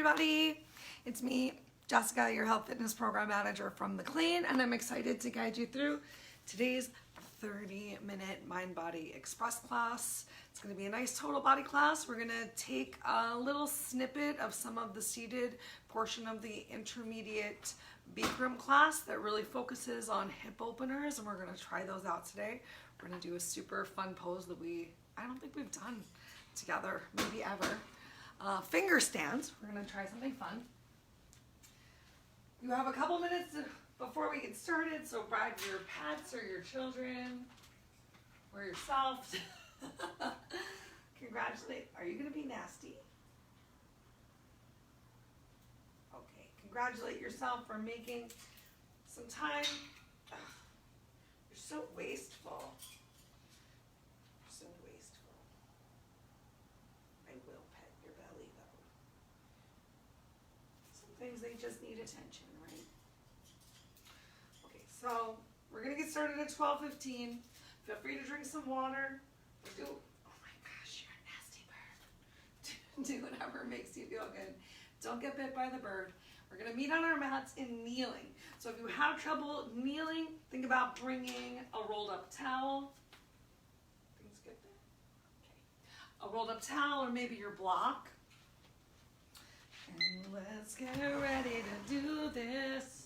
everybody. It's me, Jessica, your health fitness program manager from Recline, and I'm excited to guide you through today's 30-minute mind body express class. It's going to be a nice total body class. We're going to take a little snippet of some of the seated portion of the intermediate Bikram class that really focuses on hip openers, and we're going to try those out today. We're going to do a super fun pose that I don't think we've done together, maybe ever. Finger stands. We're going to try something fun. You have a couple minutes before we get started, so grab your pets or your children or yourself. Congratulate. Are you going to be nasty? Okay. Congratulate yourself for making some time. Ugh, you're so wasteful. So wasteful. I will pet your belly though. Some things, they just need attention, right? Okay, so we're gonna get started at 12:15. Feel free to drink some water. Oh my gosh, you're a nasty bird. Do whatever makes you feel good. Don't get bit by the bird. We're gonna meet on our mats in kneeling. So if you have trouble kneeling, think about bringing a rolled up towel. Things good there? Okay. A rolled up towel or maybe your block. And let's get ready to do this.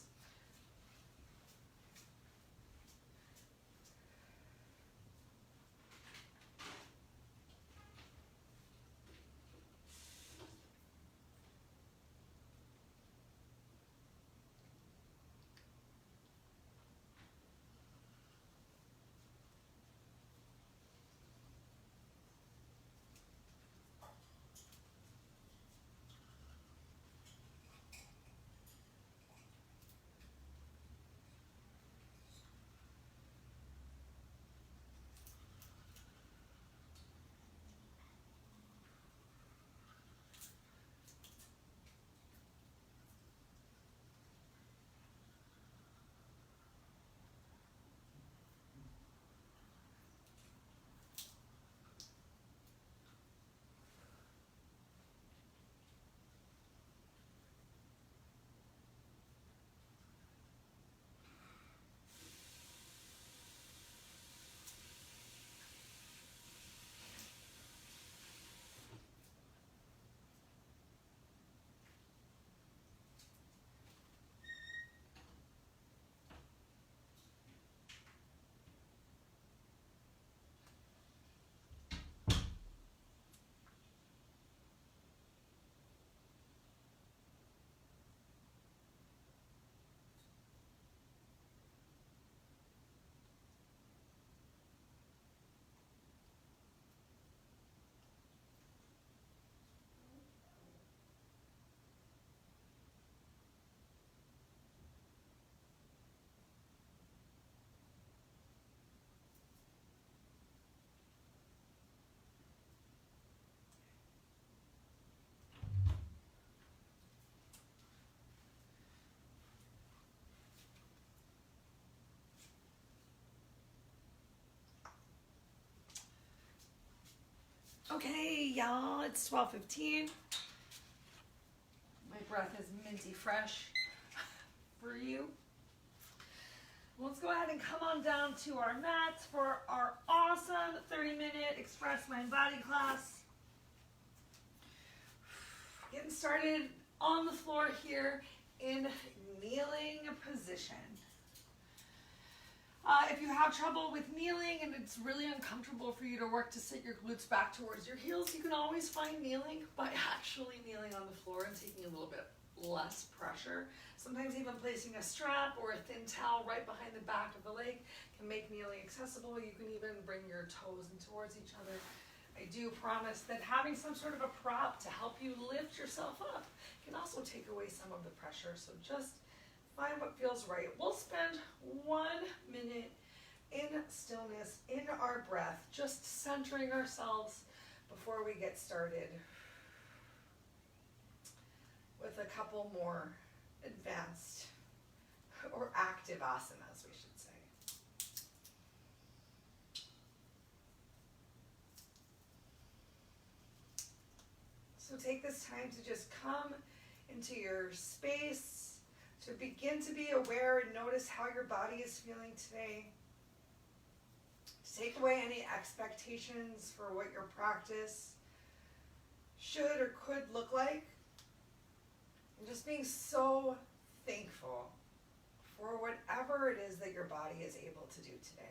Okay, y'all, it's 12:15. My breath is minty fresh for you. Let's go ahead and come on down to our mats for our awesome 30-minute Express Mind Body class. Getting started on the floor here in kneeling position. If you have trouble with kneeling and it's really uncomfortable for you to work to sit your glutes back towards your heels, you can always find kneeling by actually kneeling on the floor and taking a little bit less pressure. Sometimes even placing a strap or a thin towel right behind the back of the leg can make kneeling accessible. You can even bring your toes in towards each other. I do promise that having some sort of a prop to help you lift yourself up can also take away some of the pressure. So just find what feels right. We'll spend 1 minute in stillness, in our breath, just centering ourselves before we get started with a couple more advanced or active asanas, we should say. So take this time to just come into your space, to begin to be aware and notice how your body is feeling today. Take away any expectations for what your practice should or could look like. And just being so thankful for whatever it is that your body is able to do today.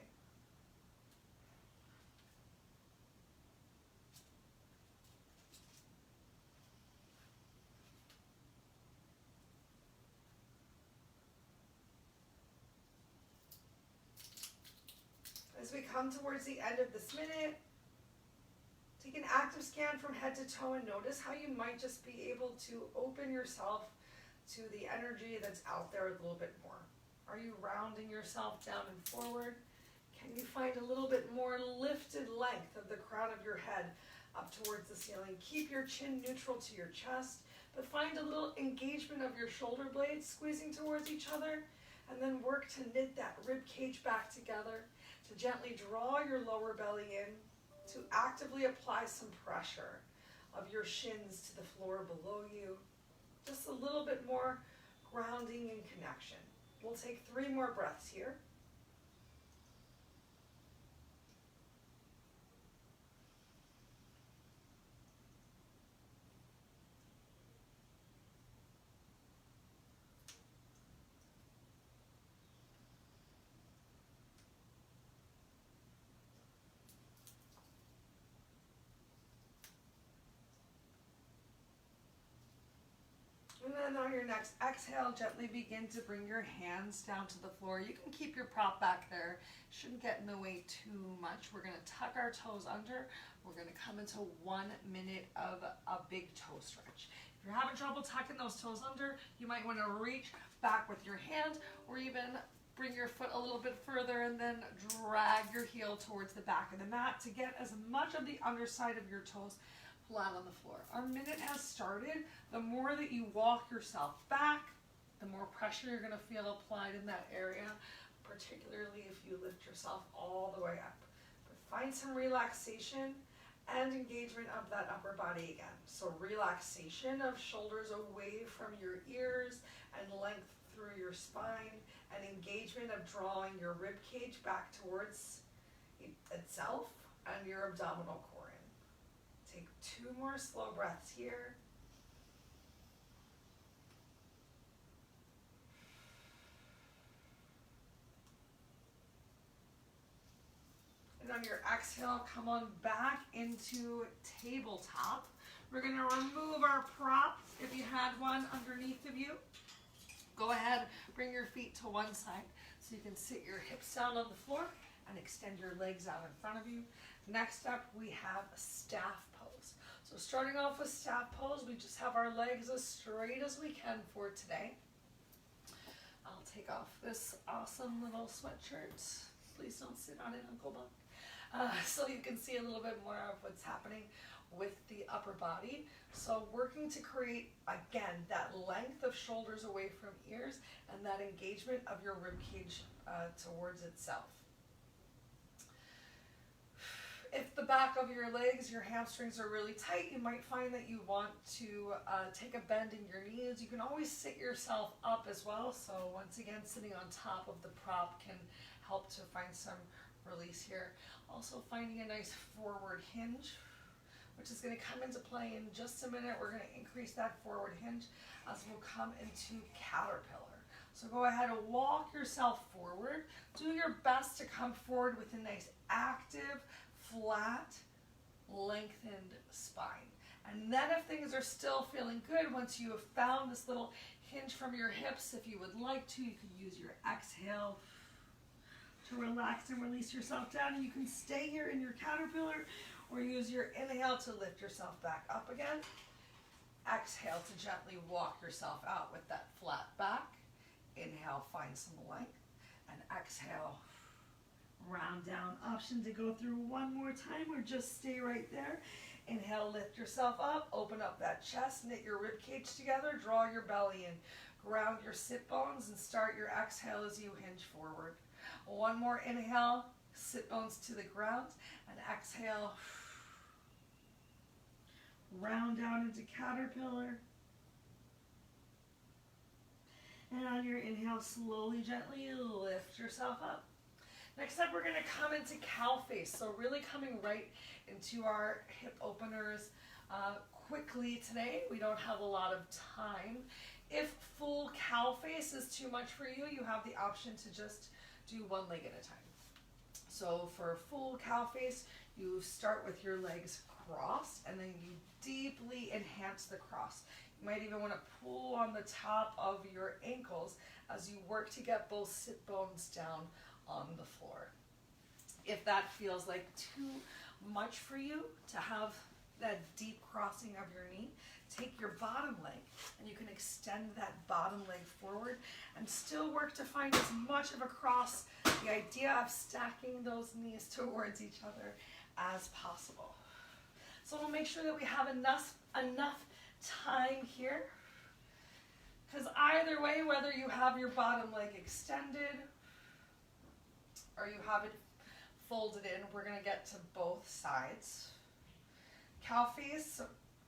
As we come towards the end of this minute, take an active scan from head to toe and notice how you might just be able to open yourself to the energy that's out there a little bit more. Are you rounding yourself down and forward? Can you find a little bit more lifted length of the crown of your head up towards the ceiling? Keep your chin neutral to your chest, but find a little engagement of your shoulder blades squeezing towards each other, and then work to knit that rib cage back together, to gently draw your lower belly in, to actively apply some pressure of your shins to the floor below you. Just a little bit more grounding and connection. We'll take 3 more breaths here. And then on your next exhale, gently begin to bring your hands down to the floor. You can keep your prop back there. Shouldn't get in the way too much. We're going to tuck our toes under. We're going to come into 1 minute of a big toe stretch. If you're having trouble tucking those toes under, you might want to reach back with your hand, or even bring your foot a little bit further and then drag your heel towards the back of the mat to get as much of the underside of your toes flat on the floor. Our minute has started. The more that you walk yourself back, the more pressure you're going to feel applied in that area, particularly if you lift yourself all the way up. But find some relaxation and engagement of that upper body again. So relaxation of shoulders away from your ears and length through your spine, and engagement of drawing your rib cage back towards itself and your abdominal core. Take 2 more slow breaths here. And on your exhale, come on back into tabletop. We're going to remove our prop if you had one underneath of you. Go ahead, bring your feet to one side so you can sit your hips down on the floor and extend your legs out in front of you. Next up, we have a staff pose. So starting off with staff pose, we just have our legs as straight as we can for today. I'll take off this awesome little sweatshirt. Please don't sit on it, Uncle Buck. So you can see a little bit more of what's happening with the upper body. So working to create, again, that length of shoulders away from ears and that engagement of your rib cage towards itself. If the back of your legs, your hamstrings are really tight, you might find that you want to take a bend in your knees. You can always sit yourself up as well. So once again, sitting on top of the prop can help to find some release here. Also finding a nice forward hinge, which is going to come into play in just a minute. We're going to increase that forward hinge as we'll come into caterpillar. So go ahead and walk yourself forward. Do your best to come forward with a nice active, flat, lengthened spine. And then if things are still feeling good, once you have found this little hinge from your hips, if you would like to, you can use your exhale to relax and release yourself down. And you can stay here in your caterpillar or use your inhale to lift yourself back up again. Exhale to gently walk yourself out with that flat back. Inhale, find some length, and exhale, round down. Option to go through one more time or just stay right there. Inhale, lift yourself up, open up that chest, knit your rib cage together, draw your belly in, ground your sit bones, and start your exhale as you hinge forward. One more inhale, sit bones to the ground, and exhale, round down into caterpillar. And on your inhale, slowly, gently lift yourself up. Next up, we're going to come into cow face. So really coming right into our hip openers quickly today. We don't have a lot of time. If full cow face is too much for you, you have the option to just do one leg at a time. So for full cow face, you start with your legs crossed and then you deeply enhance the cross. You might even want to pull on the top of your ankles as you work to get both sit bones down on the floor. If that feels like too much for you to have that deep crossing of your knee, take your bottom leg and you can extend that bottom leg forward and still work to find as much of a cross, the idea of stacking those knees towards each other as possible. So we'll make sure that we have enough time here, because either way, whether you have your bottom leg extended or you have it folded in, we're going to get to both sides. Cow face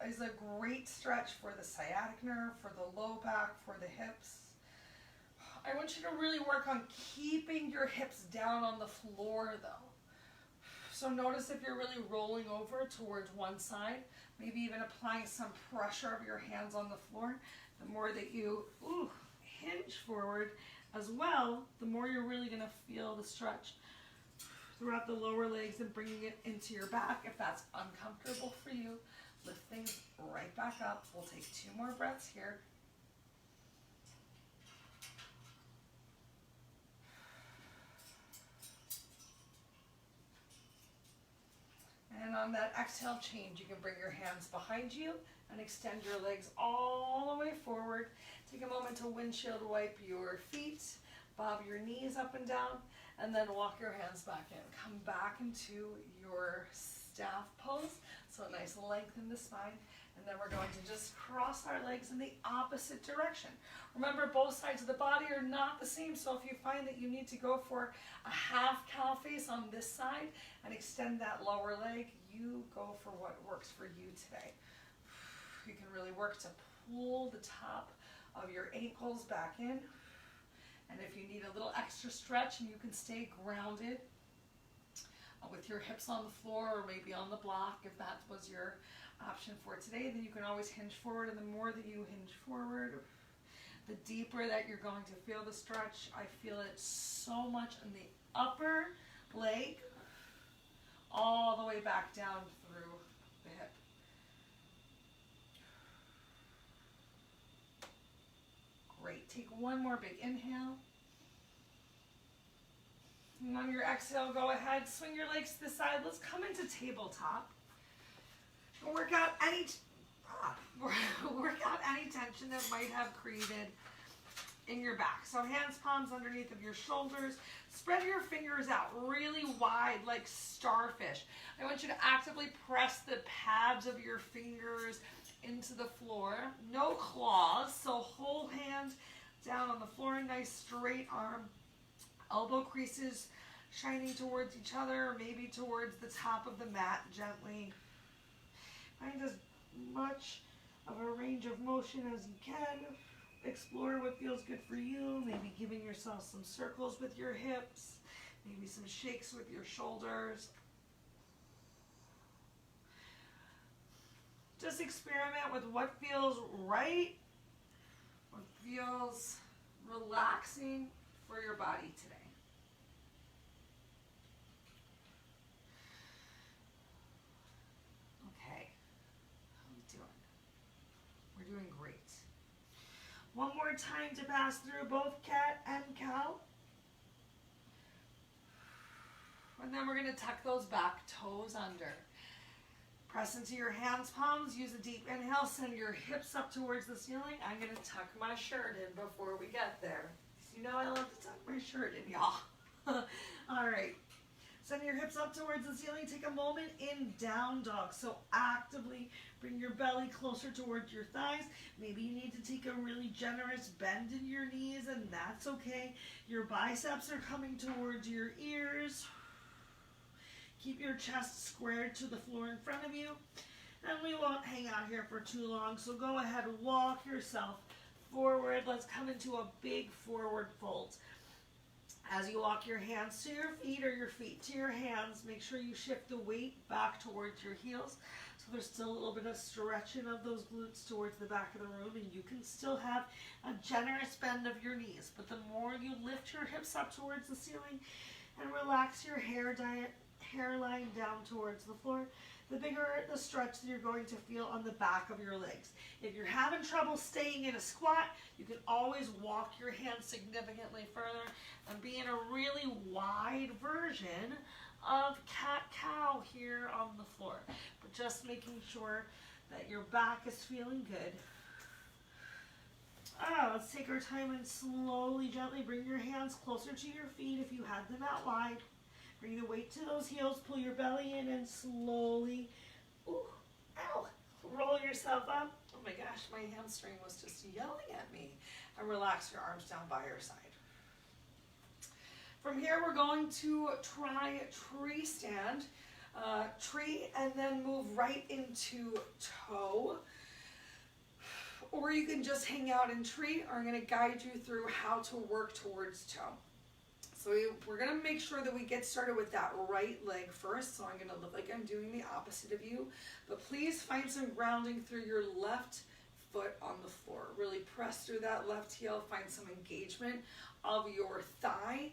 is a great stretch for the sciatic nerve, for the low back, for the hips. I want you to really work on keeping your hips down on the floor though. So notice if you're really rolling over towards one side, maybe even applying some pressure of your hands on the floor. The more that you hinge forward as well, the more you're really going to feel the stretch throughout the lower legs and bringing it into your back. If that's uncomfortable for you, lift things right back up. We'll take 2 more breaths here. And on that exhale change, you can bring your hands behind you and extend your legs all the way forward. Take a moment to windshield wipe your feet, bob your knees up and down, and then walk your hands back in. Come back into your staff pose. So a nice length in the spine. And then we're going to just cross our legs in the opposite direction. Remember, both sides of the body are not the same. So if you find that you need to go for a half cow face on this side and extend that lower leg, you go for what works for you today. You can really work to pull the top of your ankles back in. And if you need a little extra stretch and you can stay grounded with your hips on the floor or maybe on the block, if that was your option for today, then you can always hinge forward. And the more that you hinge forward, the deeper that you're going to feel the stretch. I feel it so much in the upper leg, all the way back down through the hip. Great. Take one more big inhale. And on your exhale, go ahead, swing your legs to the side. Let's come into tabletop. Work out any tension that might have created in your back. So hands, palms underneath of your shoulders. Spread your fingers out really wide like starfish. I want you to actively press the pads of your fingers into the floor. No claws, so whole hand down on the floor. Nice straight arm. Elbow creases shining towards each other, or maybe towards the top of the mat gently. Find as much of a range of motion as you can. Explore what feels good for you. Maybe giving yourself some circles with your hips. Maybe some shakes with your shoulders. Just experiment with what feels right, what feels relaxing for your body today. Doing great. One more time to pass through both cat and cow. And then we're going to tuck those back toes under. Press into your hands, palms. Use a deep inhale. Send your hips up towards the ceiling. I'm going to tuck my shirt in before we get there. You know I love to tuck my shirt in, y'all. All right. Send your hips up towards the ceiling. Take a moment in down dog. So actively bring your belly closer towards your thighs. Maybe you need to take a really generous bend in your knees, and that's okay. Your biceps are coming towards your ears. Keep your chest squared to the floor in front of you. And we won't hang out here for too long, so go ahead, walk yourself forward. Let's come into a big forward fold. As you walk your hands to your feet or your feet to your hands, make sure you shift the weight back towards your heels. So there's still a little bit of stretching of those glutes towards the back of the room, and you can still have a generous bend of your knees. But the more you lift your hips up towards the ceiling and relax your hairline down towards the floor, the bigger the stretch that you're going to feel on the back of your legs. If you're having trouble staying in a squat, you can always walk your hands significantly further and be in a really wide version of cat-cow here on the floor. But just making sure that your back is feeling good. Let's take our time and slowly, gently bring your hands closer to your feet if you had them out wide. Bring the weight to those heels, pull your belly in, and slowly, roll yourself up. Oh my gosh, my hamstring was just yelling at me. And relax your arms down by your side. From here, we're going to try tree stand. Tree, and then move right into toe. Or you can just hang out in tree, or I'm going to guide you through how to work towards toe. So we're going to make sure that we get started with that right leg first. So I'm going to look like I'm doing the opposite of you. But please find some grounding through your left foot on the floor. Really press through that left heel. Find some engagement of your thigh.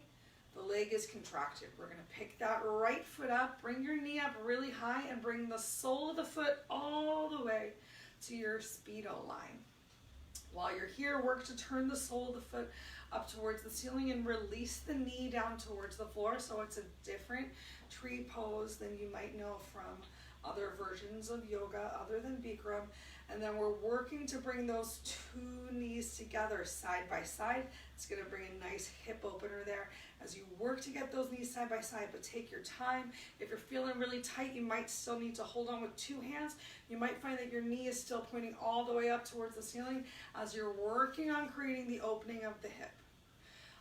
The leg is contracted. We're going to pick that right foot up. Bring your knee up really high and bring the sole of the foot all the way to your speedo line. While you're here, work to turn the sole of the foot up towards the ceiling and release the knee down towards the floor. So it's a different tree pose than you might know from other versions of yoga other than Bikram. And then we're working to bring those two knees together side by side. It's going to bring a nice hip opener there as you work to get those knees side by side, but take your time. If you're feeling really tight, you might still need to hold on with two hands. You might find that your knee is still pointing all the way up towards the ceiling as you're working on creating the opening of the hip.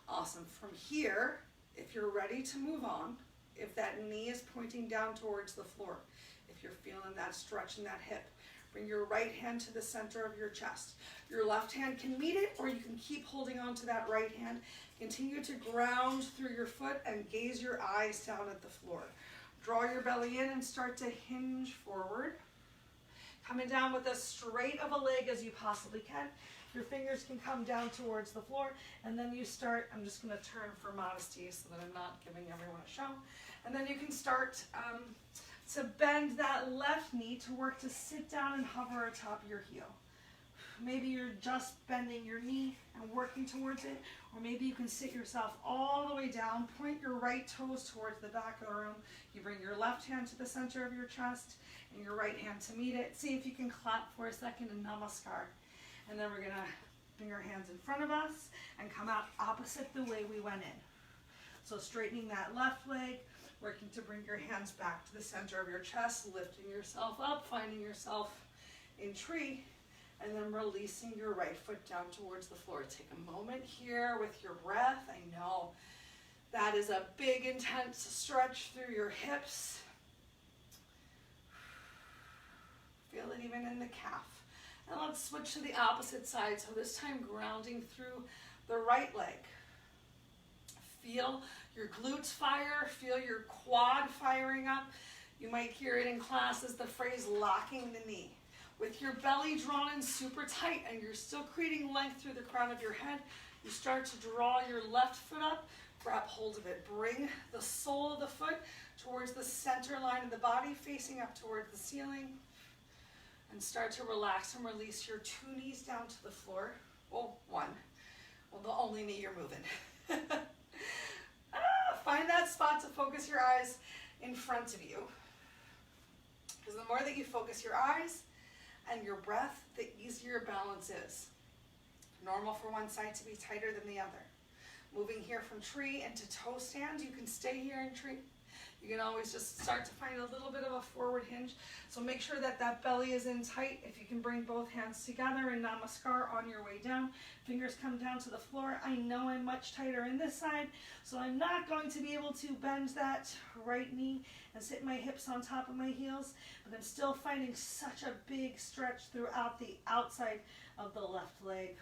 Awesome. From here, if you're ready to move on, if that knee is pointing down towards the floor, if you're feeling that stretch in that hip, bring your right hand to the center of your chest. Your left hand can meet it, or you can keep holding on to that right hand. Continue to ground through your foot and gaze your eyes down at the floor. Draw your belly in and start to hinge forward. Coming down with as straight of a leg as you possibly can. Your fingers can come down towards the floor, and then you start, I'm just going to turn for modesty so that I'm not giving everyone a show. And then you can start to bend that left knee to work to sit down and hover atop your heel. Maybe you're just bending your knee and working towards it, or maybe you can sit yourself all the way down, point your right toes towards the back of the room. You bring your left hand to the center of your chest and your right hand to meet it. See if you can clap for a second in Namaskar. And then we're going to bring our hands in front of us and come out opposite the way we went in. So straightening that left leg, working to bring your hands back to the center of your chest, lifting yourself up, finding yourself in tree, and then releasing your right foot down towards the floor. Take a moment here with your breath. I know that is a big, intense stretch through your hips. Feel it even in the calf. And let's switch to the opposite side. So this time grounding through the right leg. Feel your glutes fire. Feel your quad firing up. You might hear it in class as the phrase locking the knee. With your belly drawn in super tight and you're still creating length through the crown of your head, you start to draw your left foot up, grab hold of it. Bring the sole of the foot towards the center line of the body, facing up towards the ceiling. And start to relax and release your two knees down to the floor. Well, one. Well, the only knee you're moving. Find that spot to focus your eyes in front of you. Because the more that you focus your eyes and your breath, the easier balance is. Normal for one side to be tighter than the other. Moving here from tree into toe stand, you can stay here in tree. You can always just start to find a little bit of a forward hinge. So make sure that that belly is in tight. If you can bring both hands together in Namaskar on your way down. Fingers come down to the floor. I know I'm much tighter in this side, so I'm not going to be able to bend that right knee and sit my hips on top of my heels, but I'm still finding such a big stretch throughout the outside of the left leg.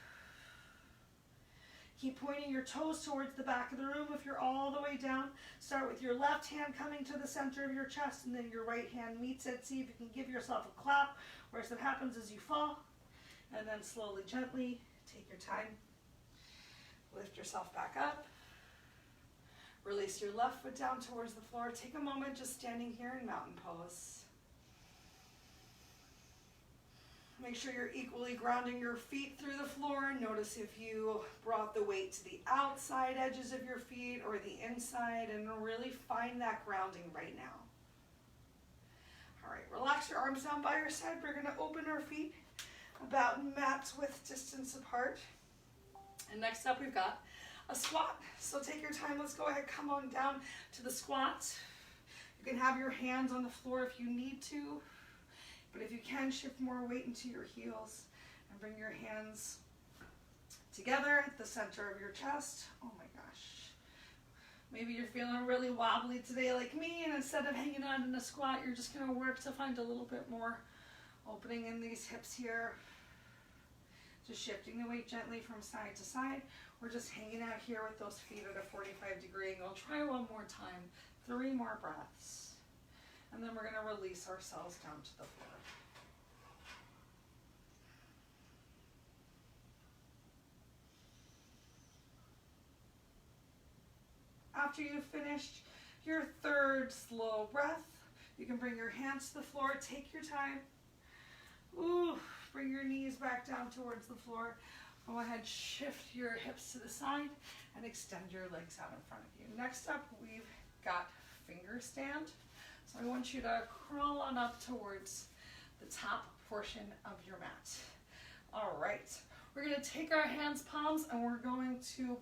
Keep pointing your toes towards the back of the room. If you're all the way down, start with your left hand coming to the center of your chest, and then your right hand meets it. See if you can give yourself a clap. Whereas it happens as you fall, and then slowly, gently, take your time. Lift yourself back up. Release your left foot down towards the floor. Take a moment just standing here in mountain pose. Make sure you're equally grounding your feet through the floor. Notice if you brought the weight to the outside edges of your feet or the inside, and really find that grounding right now. All right, relax your arms down by your side. We're going to open our feet about mat width distance apart. And next up, we've got a squat. So take your time. Let's go ahead, come on down to the squat. You can have your hands on the floor if you need to. But if you can, shift more weight into your heels and bring your hands together at the center of your chest. Oh my gosh. Maybe you're feeling really wobbly today like me, and instead of hanging on in a squat, you're just going to work to find a little bit more opening in these hips here. Just shifting the weight gently from side to side. We're just hanging out here with those feet at a 45-degree angle. Try one more time. 3 more breaths. And then we're going to release ourselves down to the floor. After you've finished your third slow breath, you can bring your hands to the floor. Take your time. Ooh, bring your knees back down towards the floor. Go ahead, shift your hips to the side and extend your legs out in front of you. Next up, we've got finger stand. So I want you to crawl on up towards the top portion of your mat. All right, we're going to take our hands palms and we're going to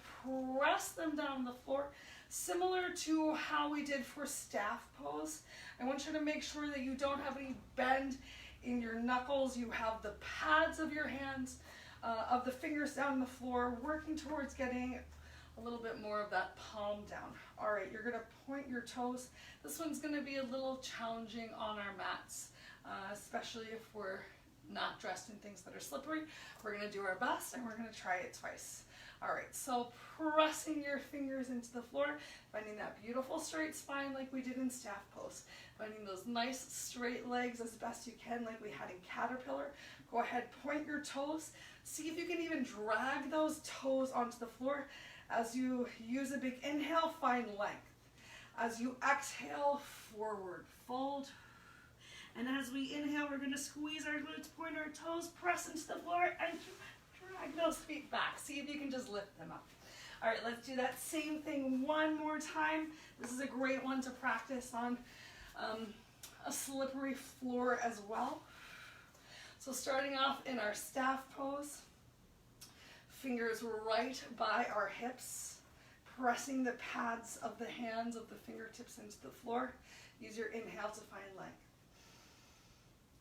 press them down on the floor, similar to how we did for staff pose. I want you to make sure that you don't have any bend in your knuckles. You have the pads of your hands, of the fingers down on the floor, working towards getting a little bit more of that palm down. All right, you're going to point your toes. This one's going to be a little challenging on our mats, especially if we're not dressed in things that are slippery. We're going to do our best and we're going to try it twice. All right, so pressing your fingers into the floor, finding that beautiful straight spine like we did in staff pose, finding those nice straight legs as best you can like we had in caterpillar. Go ahead, point your toes. See if you can even drag those toes onto the floor. As you use a big inhale, find length. As you exhale, forward fold. And as we inhale, we're going to squeeze our glutes, point our toes, press into the floor, and drag those feet back. See if you can just lift them up. All right, let's do that same thing one more time. This is a great one to practice on a slippery floor as well. So starting off in our staff pose, fingers right by our hips, pressing the pads of the hands of the fingertips into the floor. Use your inhale to find length.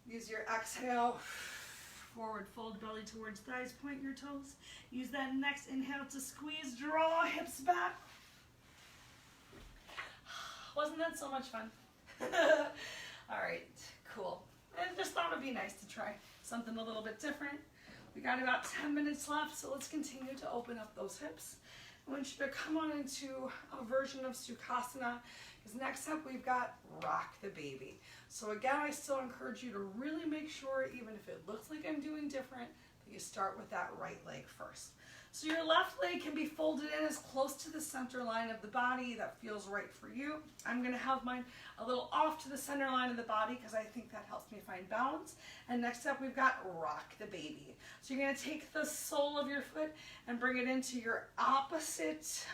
Use your exhale, forward fold belly towards thighs, point your toes. Use that next inhale to squeeze, draw hips back. Wasn't that so much fun? All right, cool. I just thought it'd be nice to try something a little bit different. We got about 10 minutes left, so let's continue to open up those hips. I want you to come on into a version of Sukhasana, because next up we've got rock the baby. So again, I still encourage you to really make sure, even if it looks like I'm doing different, that you start with that right leg first. So your left leg can be folded in as close to the center line of the body that feels right for you. I'm going to have mine a little off to the center line of the body because I think that helps me find balance. And next up, we've got rock the baby. So you're going to take the sole of your foot and bring it into your opposite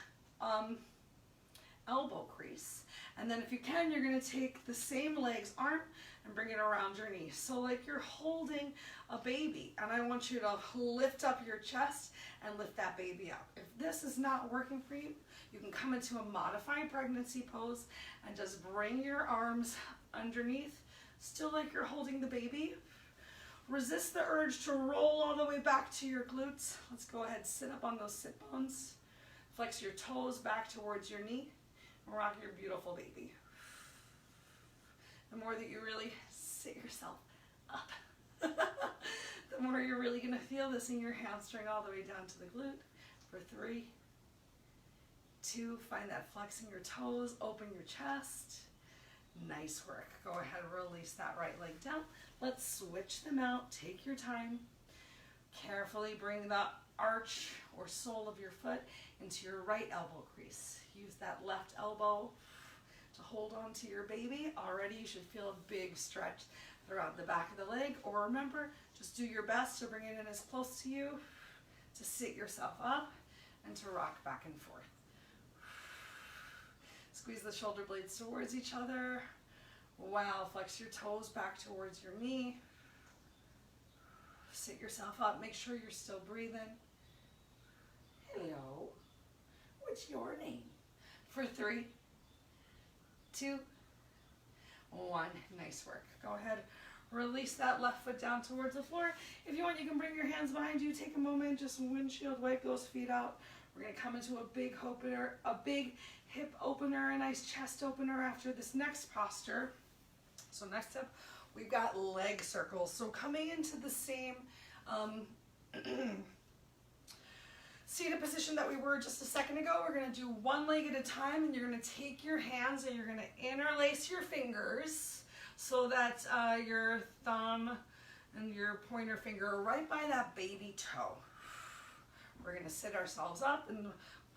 elbow crease. And then if you can, you're going to take the same leg's arm and bring it around your knee. So like you're holding a baby, and I want you to lift up your chest and lift that baby up. If this is not working for you, you can come into a modified pregnancy pose and just bring your arms underneath, still like you're holding the baby. Resist the urge to roll all the way back to your glutes. Let's go ahead, sit up on those sit bones. Flex your toes back towards your knee and rock your beautiful baby. The more that you really sit yourself up, the more you're really going to feel this in your hamstring all the way down to the glute. For 3, 2, find that flex in your toes, open your chest. Nice work. Go ahead, release that right leg down. Let's switch them out. Take your time. Carefully bring the arch or sole of your foot into your right elbow crease. Use that left elbow to hold on to your baby. Already you should feel a big stretch throughout the back of the leg. Or remember, just do your best to bring it in as close to you, to sit yourself up, and to rock back and forth. Squeeze the shoulder blades towards each other. Wow, flex your toes back towards your knee. Sit yourself up. Make sure you're still breathing. Hello. What's your name? For 3, 2, 1. Nice work. Go ahead. Release that left foot down towards the floor. If you want, you can bring your hands behind you. Take a moment. Just windshield wipe those feet out. We're going to come into a big hip opener, a nice chest opener after this next posture. So next up, we've got leg circles. So coming into the same seated position that we were just a second ago, we're going to do one leg at a time, and you're going to take your hands and you're going to interlace your fingers so that your thumb and your pointer finger are right by that baby toe. We're going to sit ourselves up, and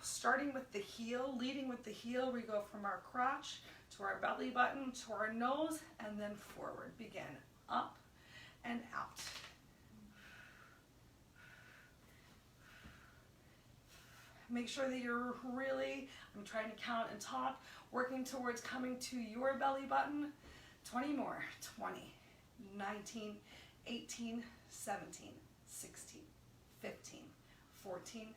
starting with the heel, leading with the heel, we go from our crotch to our belly button to our nose, and then forward. Begin up and out. Make sure that you're really, I'm trying to count and talk, working towards coming to your belly button. 20 more. 20, 19, 18, 17, 16, 15, 14,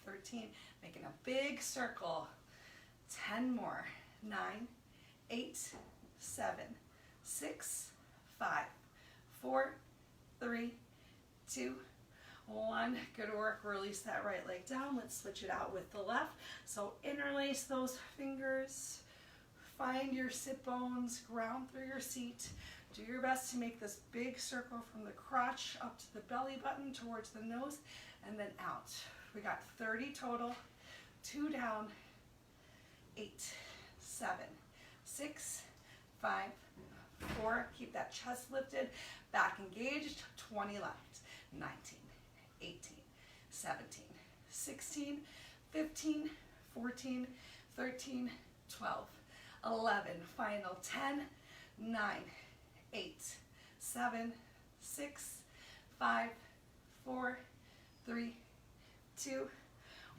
13, making a big circle. 10 more. 9, 8, 7, 6, 5, 4, 3, 2, 1. Good work. Release that right leg down. Let's switch it out with the left. So interlace those fingers. Find your sit bones. Ground through your seat. Do your best to make this big circle from the crotch up to the belly button towards the nose, and then out. We got 30 total. 2 down. 8, 7, 6, 5, 4. Keep that chest lifted. Back engaged. 20 left. 19, 18, 17, 16, 15, 14, 13, 12, 11. Final 10, 9, 8, 7, 6, 5, 4, 3, 2,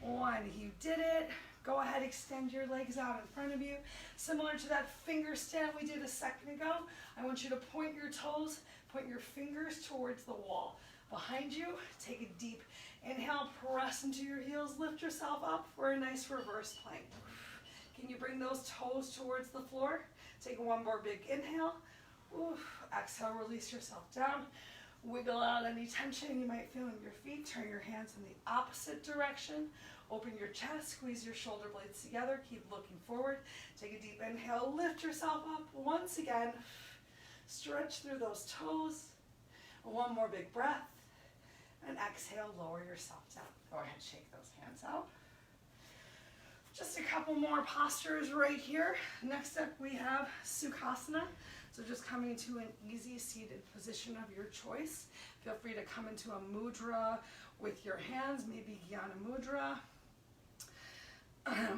1. You did it. Go ahead, extend your legs out in front of you. Similar to that finger stand we did a second ago, I want you to point your toes, point your fingers towards the wall. Behind you, take a deep inhale, press into your heels, lift yourself up for a nice reverse plank. Can you bring those toes towards the floor? Take one more big inhale. Exhale, release yourself down. Wiggle out any tension you might feel in your feet. Turn your hands in the opposite direction. Open your chest, squeeze your shoulder blades together. Keep looking forward. Take a deep inhale, lift yourself up once again. Stretch through those toes. One more big breath. And exhale, lower yourself down. Go ahead, shake those hands out. Just a couple more postures right here. Next up we have Sukhasana. So just coming to an easy seated position of your choice. Feel free to come into a mudra with your hands, maybe Jnana Mudra.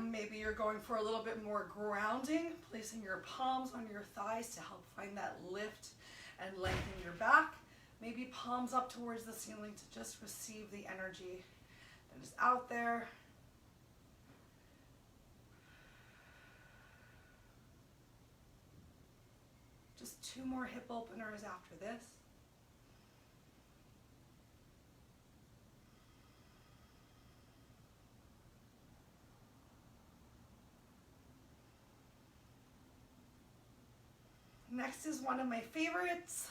Maybe you're going for a little bit more grounding, placing your palms on your thighs to help find that lift and lengthen your back. Maybe palms up towards the ceiling to just receive the energy that is out there. Just 2 more hip openers after this. Next is one of my favorites,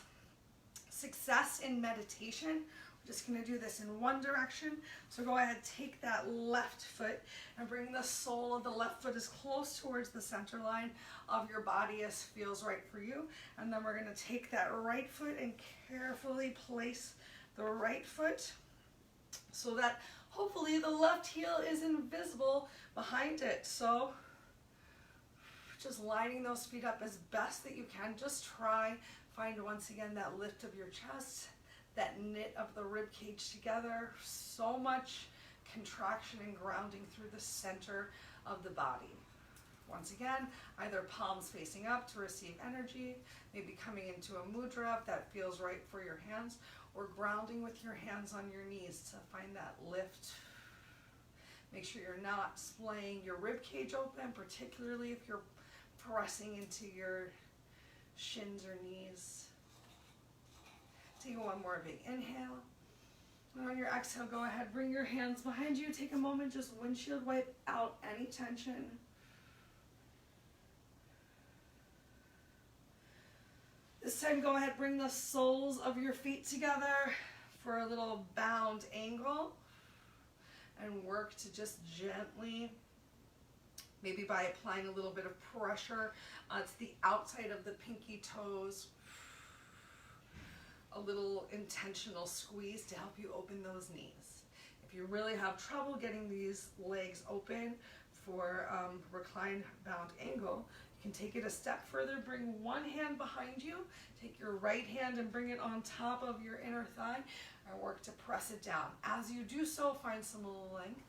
success in meditation. We're just going to do this in one direction. So go ahead, take that left foot and bring the sole of the left foot as close towards the center line of your body as feels right for you. And then we're going to take that right foot and carefully place the right foot so that hopefully the left heel is invisible behind it. So just lining those feet up as best that you can. Just try, find once again that lift of your chest, that knit of the rib cage together. So much contraction and grounding through the center of the body. Once again, either palms facing up to receive energy, maybe coming into a mudra if that feels right for your hands, or grounding with your hands on your knees to find that lift. Make sure you're not splaying your rib cage open, particularly if you're pressing into your shins or knees. Take one more big inhale. And on your exhale, go ahead, bring your hands behind you. Take a moment, just windshield wipe out any tension. This time, go ahead, bring the soles of your feet together for a little bound angle. And work to just gently, maybe by applying a little bit of pressure to the outside of the pinky toes, a little intentional squeeze to help you open those knees. If you really have trouble getting these legs open for recline bound angle, you can take it a step further, bring one hand behind you, take your right hand and bring it on top of your inner thigh, and work to press it down. As you do so, find some length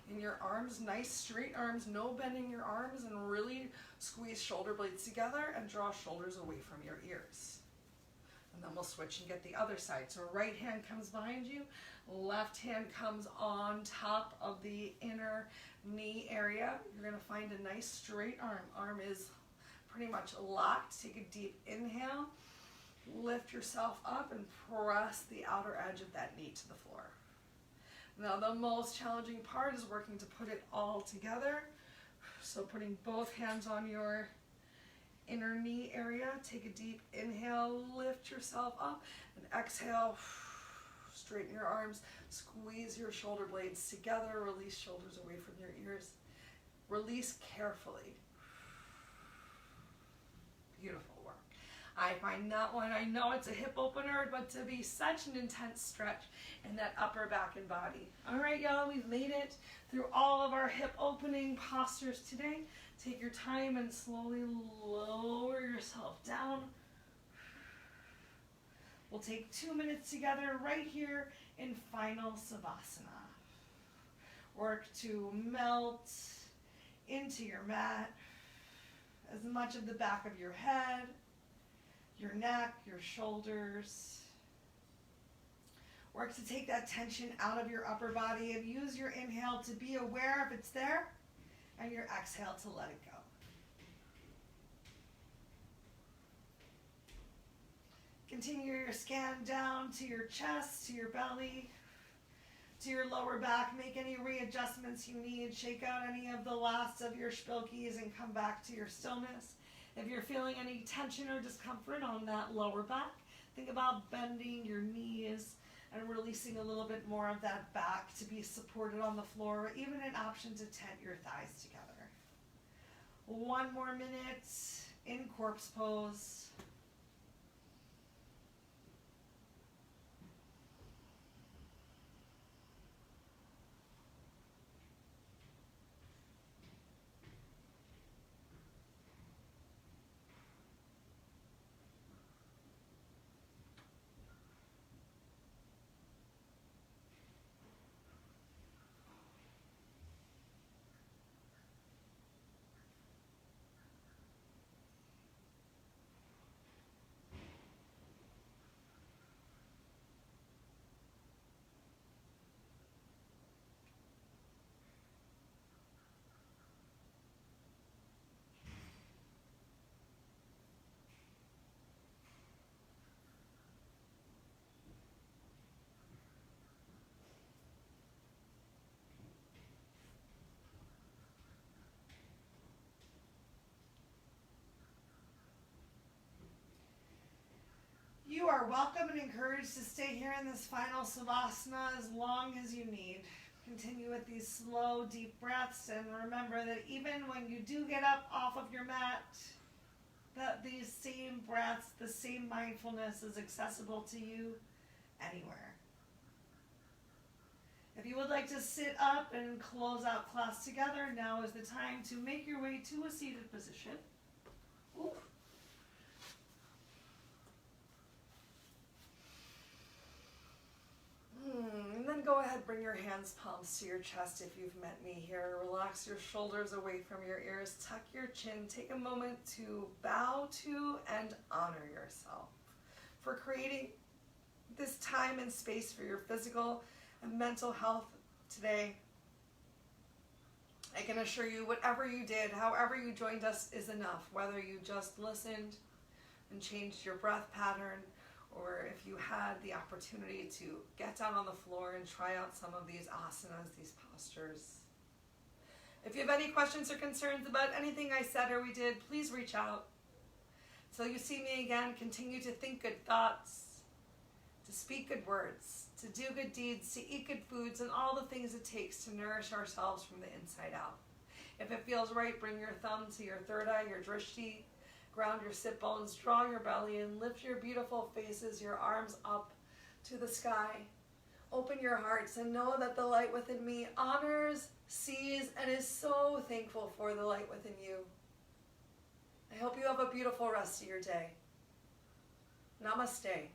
in your arms, nice straight arms, no bending your arms, and really squeeze shoulder blades together and draw shoulders away from your ears. And then we'll switch and get the other side. So right hand comes behind you, left hand comes on top of the inner knee area. You're gonna find a nice straight arm. Arm is pretty much locked. Take a deep inhale, lift yourself up and press the outer edge of that knee to the floor. Now the most challenging part is working to put it all together. So putting both hands on your inner knee area, take a deep inhale, lift yourself up, and exhale, straighten your arms, squeeze your shoulder blades together, release shoulders away from your ears. Release carefully. Beautiful work. I find that one, I know it's a hip opener, but to be such an intense stretch in that upper back and body. All right, y'all, we've made it through all of our hip opening postures today. Take your time and slowly lower yourself down. We'll take 2 minutes together right here in final Savasana. Work to melt into your mat as much of the back of your head, your neck, your shoulders. Work to take that tension out of your upper body and use your inhale to be aware if it's there and your exhale to let it go. Continue your scan down to your chest, to your belly, to your lower back. Make any readjustments you need. Shake out any of the last of your spilkies and come back to your stillness. If you're feeling any tension or discomfort on that lower back, think about bending your knees and releasing a little bit more of that back to be supported on the floor, or even an option to tent your thighs together. 1 more minute in corpse pose. You are welcome and encouraged to stay here in this final Savasana as long as you need. Continue with these slow, deep breaths, and remember that even when you do get up off of your mat, that these same breaths, the same mindfulness is accessible to you anywhere. If you would like to sit up and close out class together, now is the time to make your way to a seated position. Ooh. And then go ahead, bring your hands, palms to your chest if you've met me here. Relax your shoulders away from your ears, tuck your chin. Take a moment to bow to and honor yourself for creating this time and space for your physical and mental health today. I can assure you, whatever you did, however you joined us is enough, whether you just listened and changed your breath pattern, or if you had the opportunity to get down on the floor and try out some of these asanas, these postures. If you have any questions or concerns about anything I said or we did, please reach out. Till you see me again, continue to think good thoughts, to speak good words, to do good deeds, to eat good foods, and all the things it takes to nourish ourselves from the inside out. If it feels right, bring your thumb to your third eye, your drishti. Ground your sit bones, draw your belly in, lift your beautiful faces, your arms up to the sky. Open your hearts and know that the light within me honors, sees, and is so thankful for the light within you. I hope you have a beautiful rest of your day. Namaste.